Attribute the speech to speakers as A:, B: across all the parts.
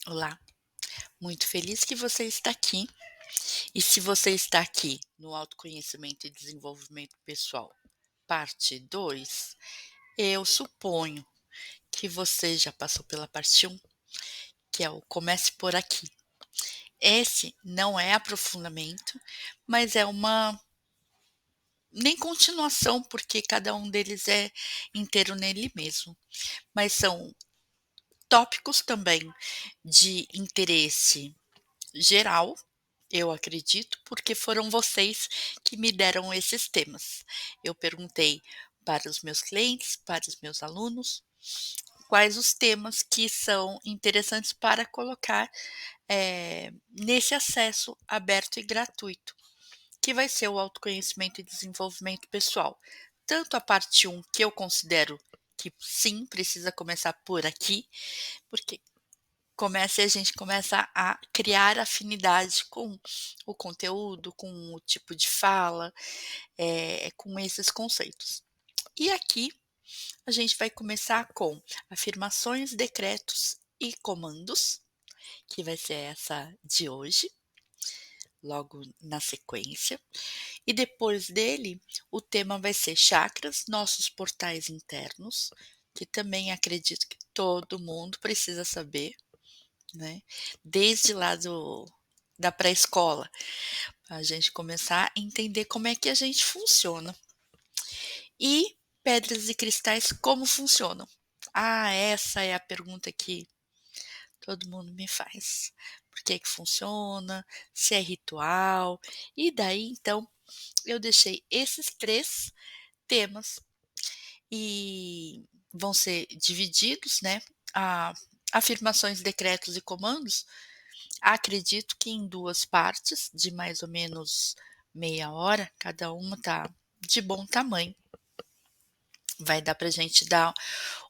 A: Olá, muito feliz que você está aqui. E se você está aqui no Autoconhecimento e Desenvolvimento Pessoal, parte 2, eu suponho que você já passou pela parte 1, que é o Comece por Aqui. Esse não é aprofundamento, mas é uma nem continuação, porque cada um deles é inteiro nele mesmo, mas são tópicos também de interesse geral, eu acredito, porque foram vocês que me deram esses temas. Eu perguntei para os meus clientes, para os meus alunos, quais os temas que são interessantes para colocar nesse acesso aberto e gratuito, que vai ser o autoconhecimento e desenvolvimento pessoal. Tanto a parte 1, que eu considero que sim, precisa começar por aqui, porque a gente começa a criar afinidade com o conteúdo, com o tipo de fala, com esses conceitos. E aqui a gente vai começar com afirmações, decretos e comandos, que vai ser essa de hoje, logo na sequência. E depois dele, o tema vai ser chakras, nossos portais internos, que também acredito que todo mundo precisa saber, né? Desde lá da pré-escola, a gente começar a entender como é que a gente funciona. E pedras e cristais, como funcionam? Ah, essa é a pergunta que todo mundo me faz. Por que que funciona? Se é ritual? E daí, então, eu deixei esses 3 temas e vão ser divididos, né? A afirmações, decretos e comandos. Acredito que em 2 partes, de mais ou menos meia hora, cada uma tá de bom tamanho. Vai dar pra gente dar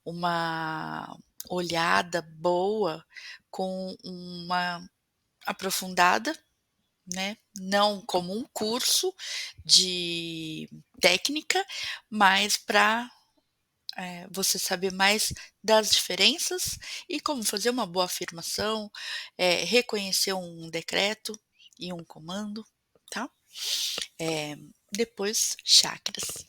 A: uma olhada boa com uma aprofundada, né, não como um curso de técnica, mas para você saber mais das diferenças e como fazer uma boa afirmação, reconhecer um decreto e um comando, tá? Eh, Depois, chakras.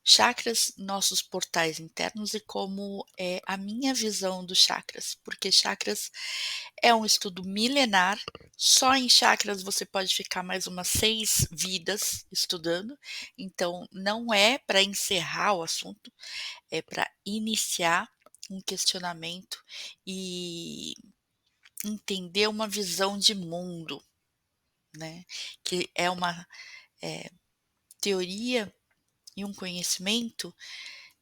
A: Chakras, nossos portais internos e como é a minha visão dos chakras, porque chakras é um estudo milenar, só em chakras você pode ficar mais umas 6 vidas estudando, então não é para encerrar o assunto, é para iniciar um questionamento e entender uma visão de mundo, né, que é uma, teoria e um conhecimento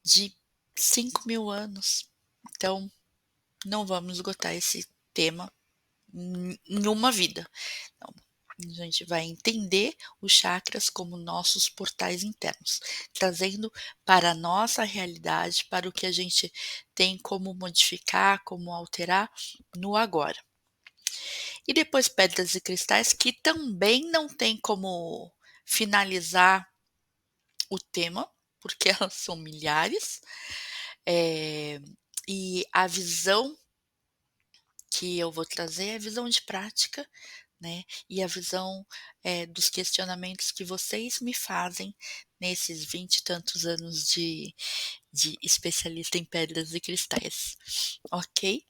A: de 5.000 anos. Então, não vamos esgotar esse tema em uma vida. Então, a gente vai entender os chakras como nossos portais internos, trazendo para a nossa realidade, para o que a gente tem como modificar, como alterar no agora. E depois pedras e cristais, que também não tem como finalizar o tema, porque elas são milhares, eh, e a visão que eu vou trazer é a visão de prática, né, e a visão, dos questionamentos que vocês me fazem nesses 20 e tantos anos de especialista em pedras e cristais, ok?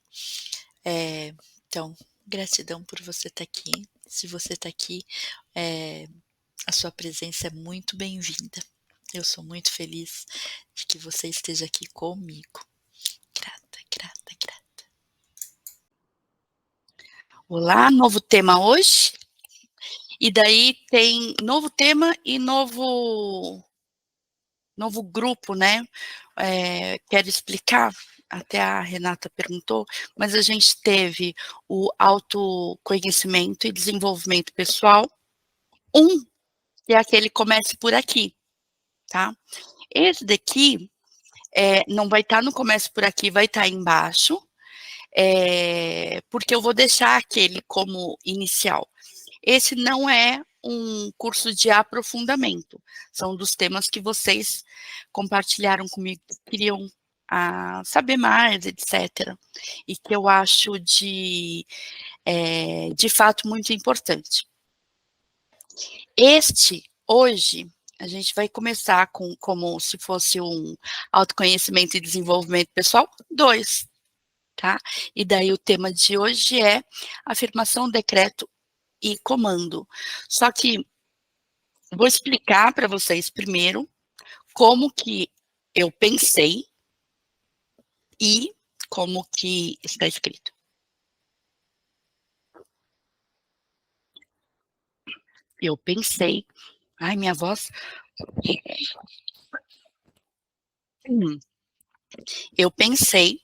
A: Eh, então, gratidão por você estar aqui. Se você está aqui, eh, a sua presença é muito bem-vinda. Eu sou muito feliz de que você esteja aqui comigo. Grata, grata, grata. Olá, novo tema hoje. E daí tem novo tema e novo grupo, né. Quero explicar, até a Renata perguntou, mas a gente teve o autoconhecimento e desenvolvimento pessoal 1, que é aquele comece por aqui, tá. Esse daqui, não vai estar no comece por aqui, vai estar embaixo, porque eu vou deixar aquele como inicial. Esse não é um curso de aprofundamento, são dos temas que vocês compartilharam comigo que queriam a saber mais, etcétera, e que eu acho de fato muito importante. Hoje, a gente vai começar com como se fosse um autoconhecimento e desenvolvimento pessoal 2, tá. E daí o tema de hoje é afirmação, decreto e comando. Só que vou explicar para vocês primeiro como que eu pensei e como que está escrito. Eu pensei, ai, minha voz. Hum. Eu pensei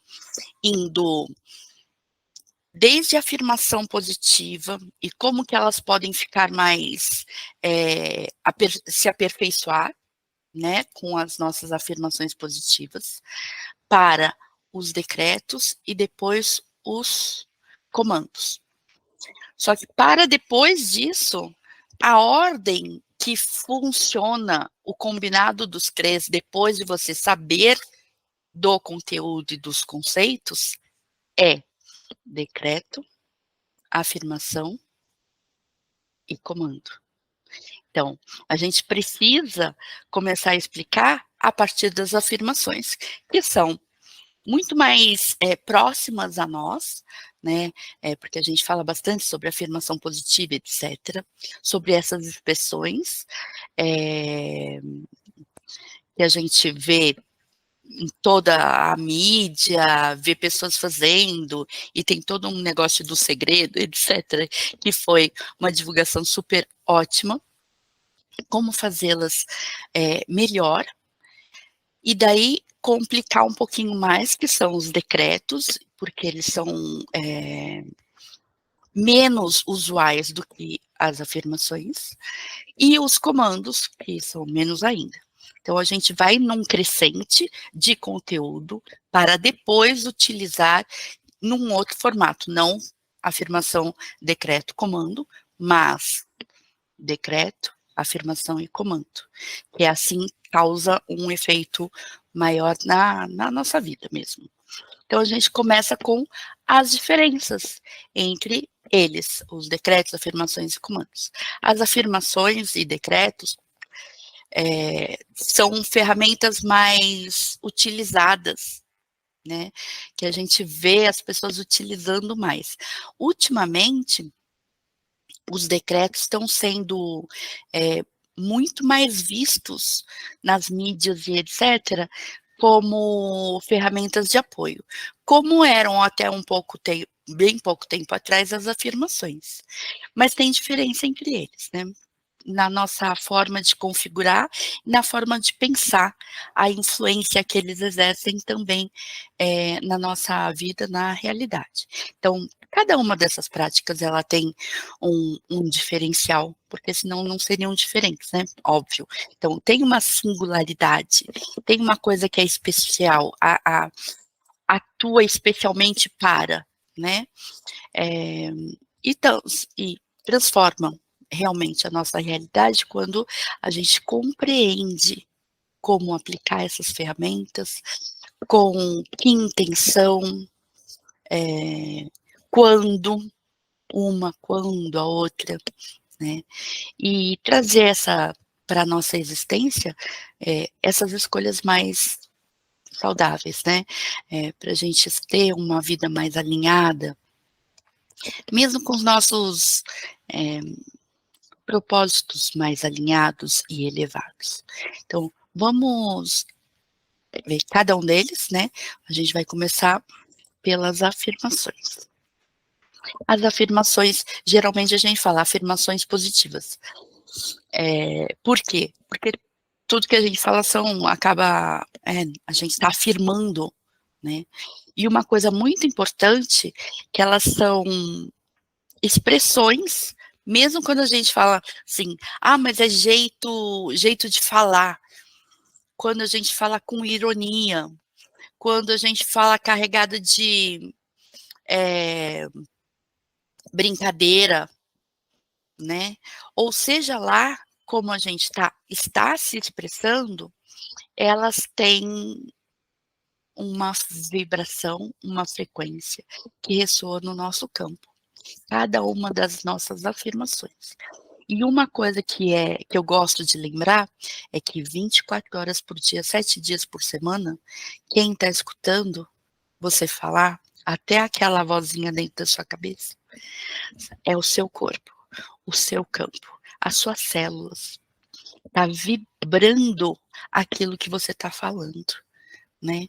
A: indo desde a afirmação positiva e como que elas podem ficar mais, se aperfeiçoar, né, com as nossas afirmações positivas, para os decretos e depois os comandos. Só que para depois disso, a ordem que funciona o combinado dos 3, depois de você saber do conteúdo e dos conceitos, é decreto, afirmação e comando. Então, a gente precisa começar a explicar a partir das afirmações, que são muito mais próximas a nós, né? Porque a gente fala bastante sobre afirmação positiva, etc., sobre essas expressões que a gente vê em toda a mídia, vê pessoas fazendo, e tem todo um negócio do segredo, etc., que foi uma divulgação super ótima. Como fazê-las melhor, e daí complicar um pouquinho mais, que são os decretos, porque eles são menos usuais do que as afirmações, e os comandos, que são menos ainda. Então, a gente vai num crescente de conteúdo para depois utilizar num outro formato, não afirmação, decreto, comando, mas decreto, afirmação e comando, que assim causa um efeito maior na nossa vida mesmo. Então a gente começa com as diferenças entre eles, os decretos, afirmações e comandos. As afirmações e decretos são ferramentas mais utilizadas, né, que a gente vê as pessoas utilizando mais. Ultimamente, os decretos estão sendo muito mais vistos nas mídias e etc., como ferramentas de apoio, como eram até bem pouco tempo atrás as afirmações. Mas tem diferença entre eles, né? Na nossa forma de configurar, na forma de pensar, a influência que eles exercem também na nossa vida, na realidade. Então, cada uma dessas práticas ela tem um diferencial, porque senão não seriam diferentes, né? Óbvio. Então, tem uma singularidade, tem uma coisa que é especial, atua especialmente para, né? É, então, e transformam realmente a nossa realidade quando a gente compreende como aplicar essas ferramentas, com que intenção, quando uma, quando a outra, né? E trazer para a nossa existência essas escolhas mais saudáveis, né? Para a gente ter uma vida mais alinhada, mesmo com os nossos propósitos mais alinhados e elevados. Então, vamos ver cada um deles, né? A gente vai começar pelas afirmações. As afirmações, geralmente a gente fala afirmações positivas. Por quê? Porque tudo que a gente fala a gente está afirmando, né? E uma coisa muito importante, que elas são expressões, mesmo quando a gente fala assim, mas é jeito de falar, quando a gente fala com ironia, quando a gente fala carregada de brincadeira, né? Ou seja lá como a gente está se expressando, elas têm uma vibração, uma frequência que ressoa no nosso campo, cada uma das nossas afirmações. E uma coisa que eu gosto de lembrar, é que 24 horas por dia, 7 dias por semana, quem está escutando você falar, até aquela vozinha dentro da sua cabeça, é o seu corpo, o seu campo, as suas células, tá vibrando aquilo que você está falando, né.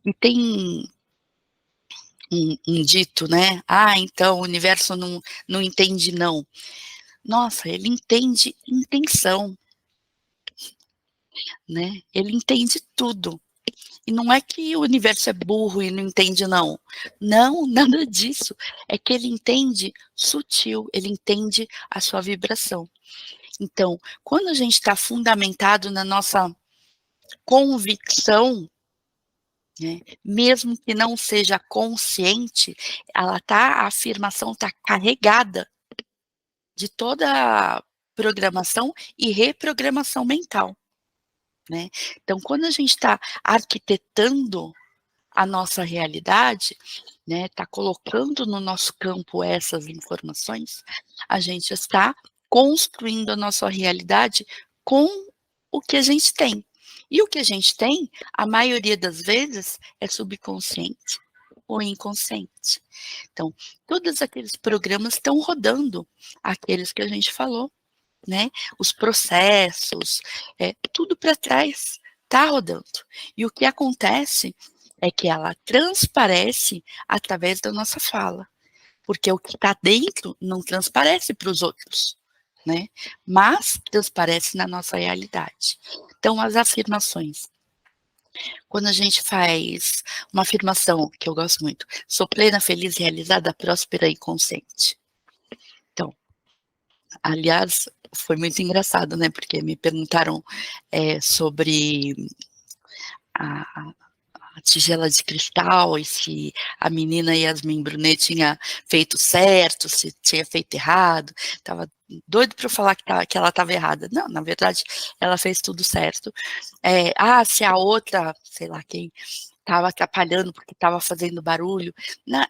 A: E tem um dito, né: "Ah, então o universo não entende não". Nossa, ele entende intenção, né, ele entende tudo. E não é que o universo é burro e não entende não. Não, nada disso. É que ele entende sutil, ele entende a sua vibração. Então, quando a gente está fundamentado na nossa convicção, né, mesmo que não seja consciente, a afirmação está carregada de toda a programação e reprogramação mental, né. Então quando a gente está arquitetando a nossa realidade, né, está colocando no nosso campo essas informações, a gente está construindo a nossa realidade com o que a gente tem. E o que a gente tem, a maioria das vezes, é subconsciente ou inconsciente. Então, todos aqueles programas estão rodando, aqueles que a gente falou, né, os processos, tudo para trás está rodando. E o que acontece é que ela transparece através da nossa fala, porque o que está dentro não transparece para os outros, né, mas transparece na nossa realidade. Então as afirmações, quando a gente faz uma afirmação que eu gosto muito: "Sou plena, feliz, realizada, próspera e consciente". Então, aliás, foi muito engraçado, né, porque me perguntaram, sobre a a tigela de cristal e se a menina Yasmin Brunet tinha feito certo, se tinha feito errado, estava doido para eu falar que ela estava errada. Não, na verdade, ela fez tudo certo. Se a outra, sei lá quem, estava atrapalhando porque estava fazendo barulho, na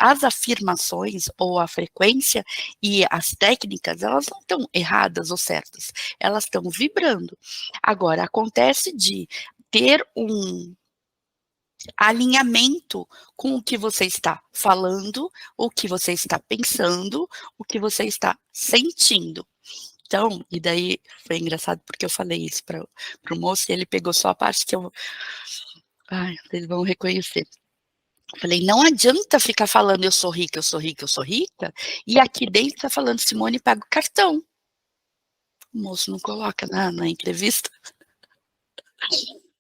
A: as afirmações ou a frequência e as técnicas, elas não estão erradas ou certas, elas estão vibrando. Agora acontece de ter um alinhamento com o que você está falando, o que você está pensando, o que você está sentindo. Então, e daí foi engraçado porque eu falei isso para o moço e ele pegou só a parte que eu, ai, vocês vão reconhecer. Falei: "Não adianta ficar falando eu sou rica, eu sou rica, eu sou rica, e aqui dentro tá falando Simone paga o cartão". O moço não coloca na entrevista.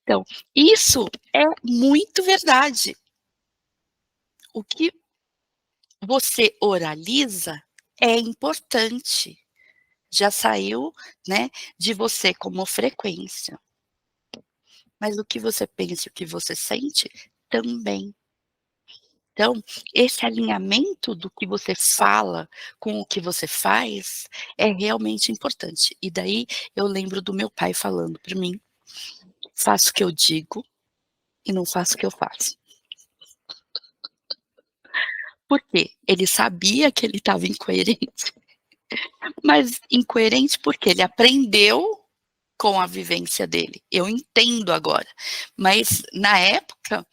A: Então, isso é muito verdade. O que você oraliza é importante, já saiu, né, de você como frequência, mas o que você pensa e o que você sente também. Então, esse alinhamento do que você fala com o que você faz é realmente importante. E daí eu lembro do meu pai falando para mim: "Faço o que eu digo e não faço o que eu faço". Por quê? Ele sabia que ele estava incoerente, mas incoerente porque ele aprendeu com a vivência dele. Eu entendo agora, mas na época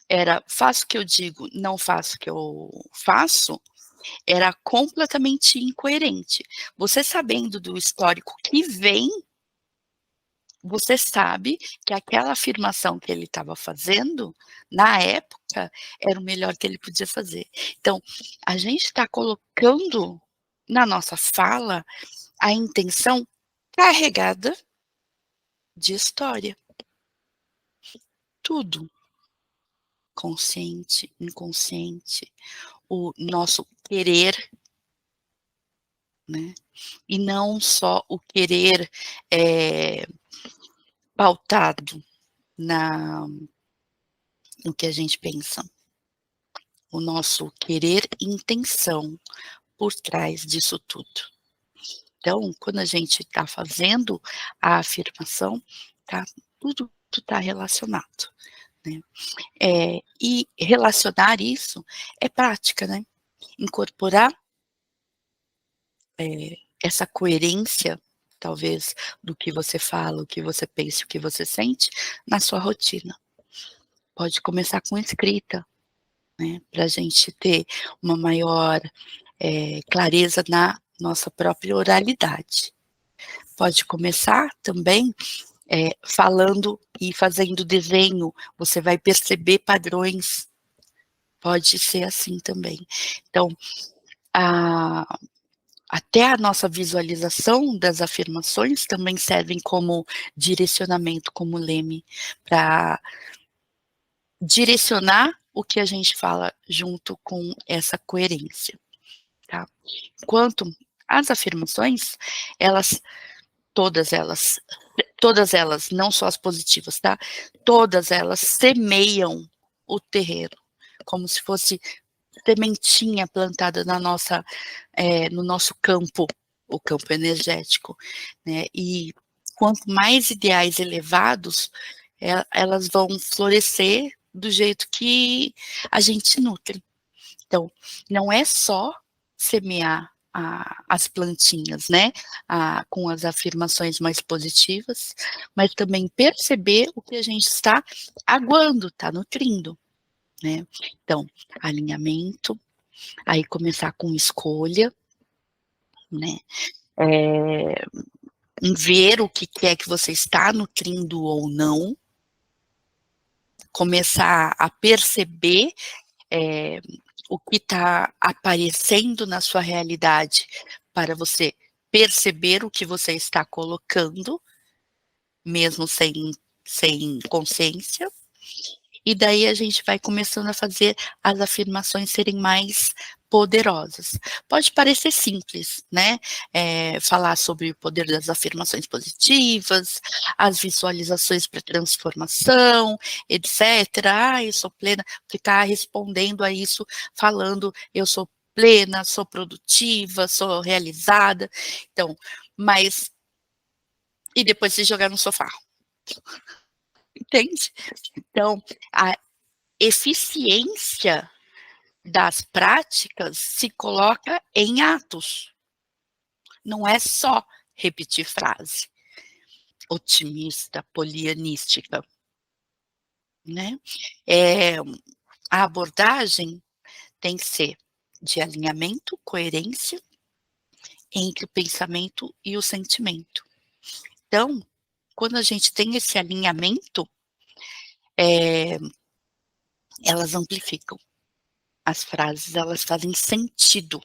A: era faço o que eu digo, não faço o que eu faço, era completamente incoerente. Você sabendo do histórico que vem, você sabe que aquela afirmação que ele estava fazendo, na época, era o melhor que ele podia fazer. Então, a gente está colocando na nossa fala a intenção carregada de história. Tudo, consciente, inconsciente, o nosso querer, né, e não só o querer, eh, pautado na no que a gente pensa, o nosso querer intenção por trás disso tudo. Então, quando a gente está fazendo a afirmação, tá tudo está relacionado, né. E relacionar isso é prática, né. Incorporar, essa coerência, talvez, do que você fala, o que você pensa, o que você sente, na sua rotina. Pode começar com escrita, né, pra gente ter uma maior, clareza na nossa própria oralidade. Pode começar também, falando e fazendo desenho, você vai perceber padrões, pode ser assim também. Então, a até a nossa visualização das afirmações também servem como direcionamento, como leme, para direcionar o que a gente fala junto com essa coerência, tá. Quanto às afirmações, elas todas elas todas elas, não só as positivas, tá, todas elas semeiam o terreno, como se fosse sementinha plantada na nossa, no nosso campo, o campo energético, né, e quanto mais ideais elevados, elas vão florescer do jeito que a gente nutre. Então, não é só semear as plantinhas, né, com as afirmações mais positivas, mas também perceber o que a gente está aguando, está nutrindo, né. Então, alinhamento, aí começar com escolha, né, eh, em ver o que é que você está nutrindo ou não, começar a perceber, eh, o que está aparecendo na sua realidade, para você perceber o que você está colocando, mesmo sem consciência. E daí a gente vai começando a fazer as afirmações serem mais poderosas. Pode parecer simples, né, falar sobre o poder das afirmações positivas, as visualizações para transformação, etcétera. "Ah, eu sou plena", ficar respondendo a isso falando: "Eu sou plena, sou produtiva, sou realizada". Então, mas e depois se jogar no sofá, entende? Então, a eficiência das práticas se coloca em atos, não é só repetir frase otimista, polianística, né. Eh, a abordagem tem que ser de alinhamento, coerência entre o pensamento e o sentimento. Então, quando a gente tem esse alinhamento, eh, elas amplificam. As frases, elas fazem sentido.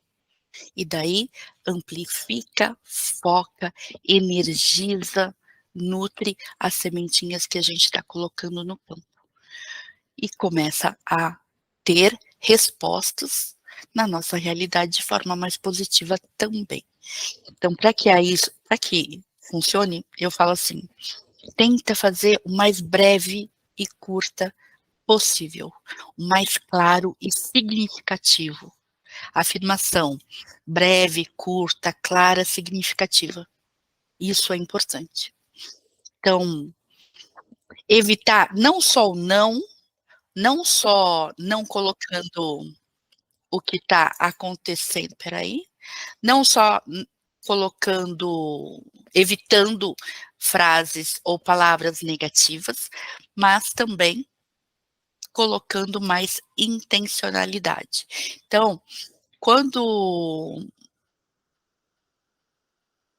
A: E daí amplifica, foca, energiza, nutre as sementinhas que a gente está colocando no campo. E começa a ter respostas na nossa realidade de forma mais positiva também. Então, para que funcione, eu falo assim: tenta fazer o mais breve e curta possível, o mais claro e significativo. Afirmação breve, curta, clara, significativa. Isso é importante. Então, evitar não só o não, não só não colocando o que está acontecendo, espera aí, não só colocando, evitando frases ou palavras negativas, mas também colocando mais intencionalidade. Então, quando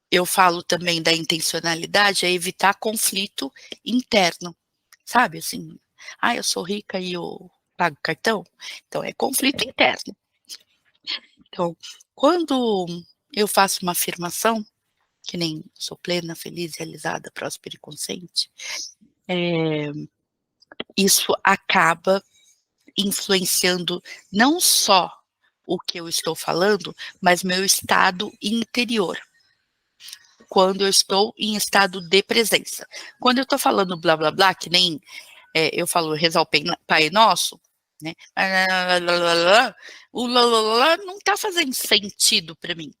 A: eu falo também da intencionalidade, é evitar conflito interno, sabe, assim: "Ah, eu sou rica e eu pago cartão", então é conflito interno. Então, quando eu faço uma afirmação, que nem "sou plena, feliz, realizada, próspera e consciente", eh, isso acaba influenciando não só o que eu estou falando, mas meu estado interior. Quando eu estou em estado de presença. Quando eu estou falando blá blá blá, que nem, eu falo rezar o Pai Nosso, né, o lá lá lá lá não está fazendo sentido para mim.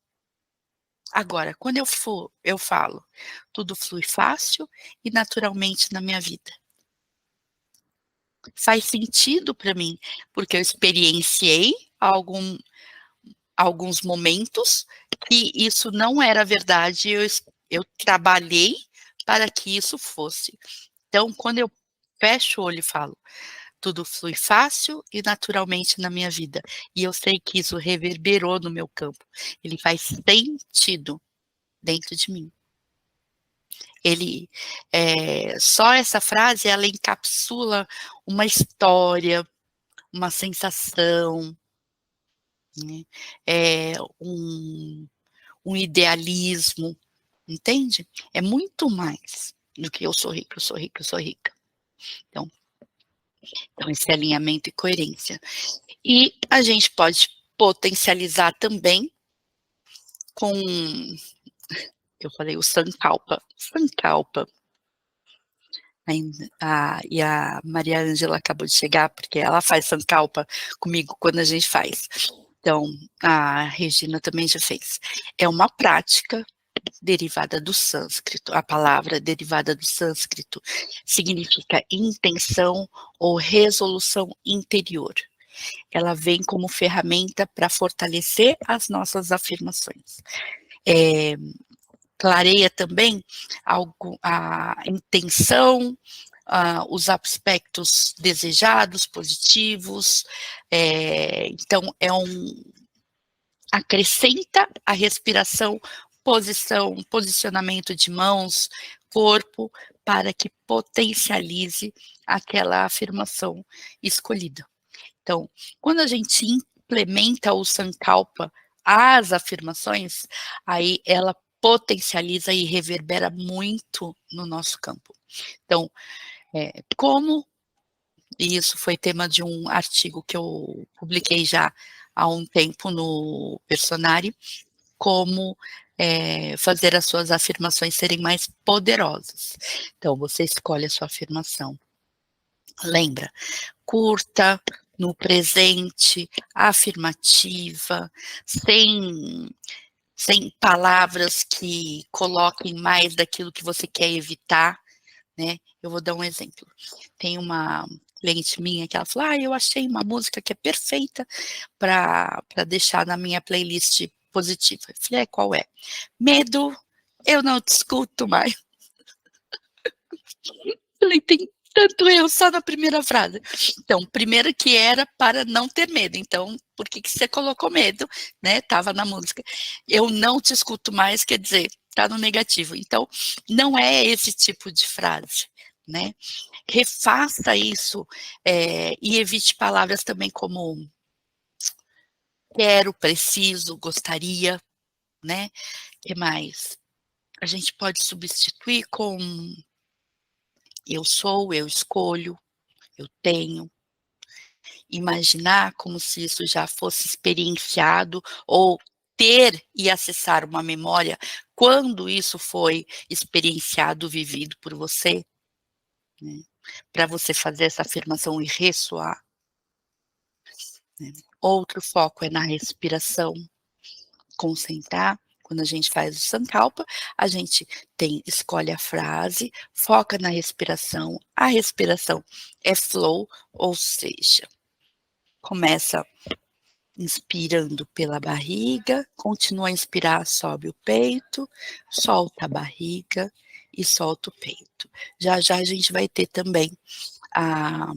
A: Agora, quando eu falo, tudo flui fácil e naturalmente na minha vida. faz sentido para mim, porque eu experienciei algum alguns momentos que isso não era verdade, eu trabalhei para que isso fosse. Então, quando eu fecho o olho e falo: "Tudo flui fácil e naturalmente na minha vida", e eu sei que isso reverberou no meu campo, ele faz sentido dentro de mim. Ele, só essa frase ela encapsula uma história, uma sensação, né, um idealismo, entende? É muito mais do que eu sou rica, eu sou rica, eu sou rica. Então esse alinhamento e coerência. E a gente pode potencializar também com eu falei o Sankalpa. Sankalpa, e a Maria Ângela acabou de chegar, porque ela faz Sankalpa comigo quando a gente faz. Então, a Regina também já fez. É uma prática derivada do sânscrito. A palavra derivada do sânscrito significa intenção ou resolução interior. Ela vem como ferramenta para fortalecer as nossas afirmações. Clareia também a intenção, os aspectos desejados, positivos, então acrescenta a respiração, posicionamento de mãos, corpo, para que potencialize aquela afirmação escolhida. Então, quando a gente implementa o Sankalpa às afirmações, aí ela potencializa e reverbera muito no nosso campo. Então, como e isso foi tema de um artigo que eu publiquei já há um tempo no Personare, como fazer as suas afirmações serem mais poderosas. Então, você escolhe a sua afirmação. Lembra, curta, no presente, afirmativa, sem palavras que coloquem mais daquilo que você quer evitar, né. Eu vou dar um exemplo. Tem uma cliente minha que ela falou: "Ah, eu achei uma música que é perfeita para deixar na minha playlist positiva". Eu falei: "É, qual é?". "Medo, eu não te escuto mais". Falei: "Tem tanto erro só na primeira frase". Então, primeiro que era para não ter medo, então por que que você colocou medo, né, estava na música. "Eu não te escuto mais", quer dizer, tá no negativo. Então, não é esse tipo de frase, né. Refaça isso, e evite palavras também como quero, preciso, gostaria, né. Que mais? A gente pode substituir com eu sou, eu escolho, eu tenho. Imaginar como se isso já fosse experienciado ou ter e acessar uma memória quando isso foi experienciado, vivido por você, né, para você fazer essa afirmação e ressoar, né. Outro foco é na respiração, concentrar, quando a gente faz o Sankalpa, a gente escolhe a frase, foca na respiração, a respiração é flow, ou seja, começa inspirando pela barriga, continua a inspirar, sobe o peito, solta a barriga e solta o peito. Já já a gente vai ter também, ah,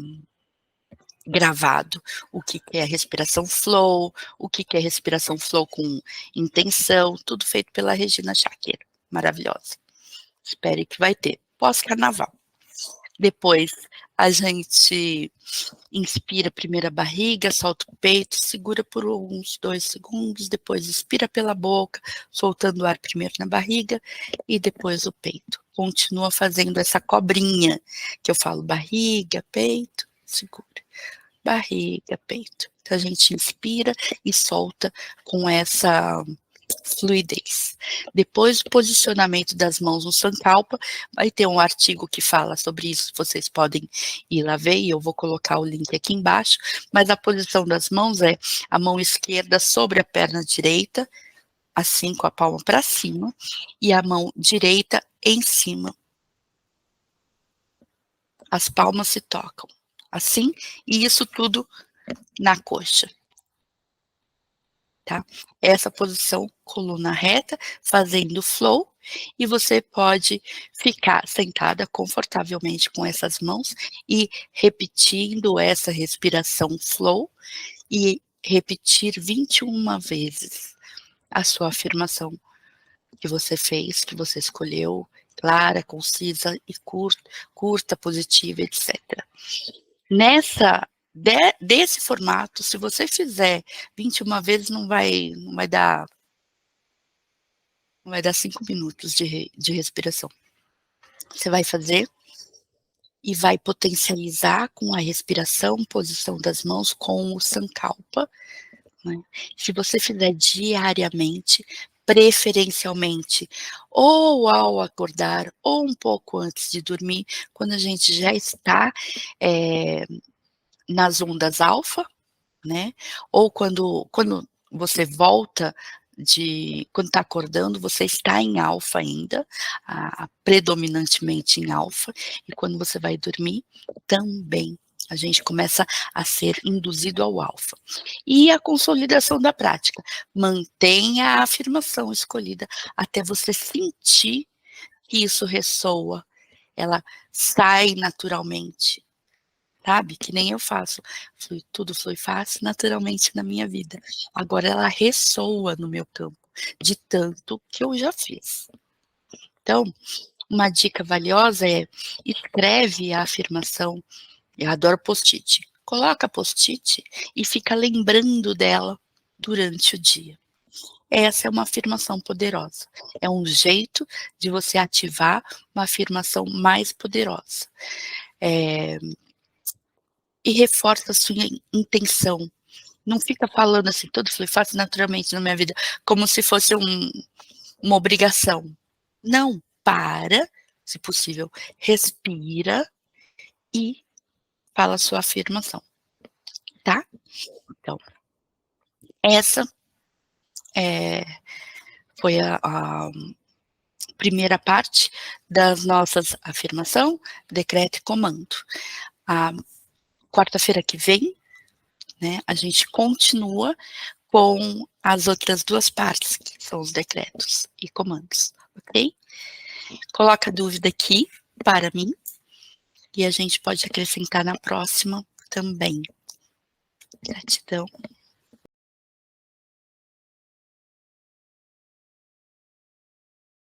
A: gravado o que que é respiração flow, o que que é respiração flow com intenção, tudo feito pela Regina Schacker, maravilhosa. Espere que vai ter, pós-carnaval. Depois a gente inspira primeiro a barriga, solta o peito, segura por uns 2 segundos, depois expira pela boca, soltando o ar primeiro na barriga e depois o peito. Continua fazendo essa cobrinha, que eu falo barriga, peito, segura, barriga, peito. Então a gente inspira e solta com essa fluidez. Depois do posicionamento das mãos no Sankalpa, vai ter um artigo que fala sobre isso, vocês podem ir lá ver e eu vou colocar o link aqui embaixo, mas a posição das mãos é a mão esquerda sobre a perna direita, assim com a palma para cima, e a mão direita em cima. As palmas se tocam. assim, e isso tudo na coxa, tá? Essa posição, coluna reta, fazendo flow, e você pode ficar sentada confortavelmente com essas mãos e repetindo essa respiração flow e repetir 21 vezes a sua afirmação que você fez, que você escolheu, clara, concisa e curta, positiva, etc. Desse formato, se você fizer 21 vezes, não vai dar 5 minutos de respiração. Você vai fazer e vai potencializar com a respiração, posição das mãos com o Sankalpa, né? Se você fizer diariamente, preferencialmente, ou ao acordar, ou um pouco antes de dormir, quando a gente já está nas ondas alfa, né? Ou quando você volta quando está acordando, você está em alfa ainda, predominantemente em alfa, e quando você vai dormir, também. A gente começa a ser induzido ao alfa. E a consolidação da prática. Mantenha a afirmação escolhida até você sentir que isso ressoa, ela sai naturalmente, sabe? Que nem eu faço. Tudo flui fácil naturalmente na minha vida. Agora ela ressoa no meu campo, de tanto que eu já fiz. Então, uma dica valiosa é: escreve a afirmação. Eu adoro post-it. Coloca post-it e fica lembrando dela durante o dia. Essa é uma afirmação poderosa. É um jeito de você ativar uma afirmação mais poderosa. E reforça a sua intenção. Não fica falando assim, tudo flui fácil naturalmente na minha vida, como se fosse uma obrigação. Não, para, se possível, respira e fala a sua afirmação, tá? Então, essa foi a primeira parte das nossas afirmação, decreto e comando. A quarta-feira que vem, né, a gente continua com as outras duas partes, que são os decretos e comandos, ok? Coloca a dúvida aqui para mim e a gente pode acrescentar na próxima também. Gratidão.